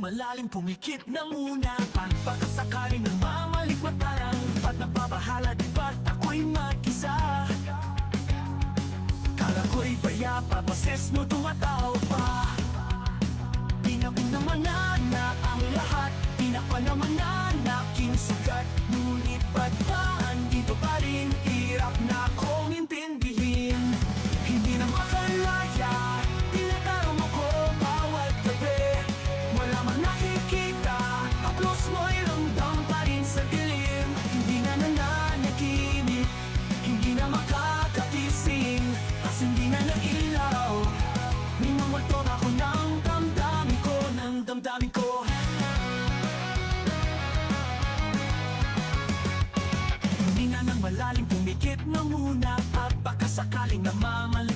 malalim pumikit na muna Pagkasakaling namamalikmataran Ba't napabahala di ba't ako'y mag-isa Kala ko'y bayapa, bases mo tumataw pa Di na ko naman na ang lahat Di na pa naman na aking sugat Ngunit ba't ba andito pa rin Hirap na akong intindihin Hindi na makalaya Tinatanong ako bawat gabi Wala man nakikita Haplos mo'y ramdam pa rin sa dilim Hindi na nananaginip Hindi na makakatising As hindi na nailaw Minumultong ako ng damdamin ko Ng damdamin ko Hindi na nang malalim pumikit na muna At baka sakaling namamali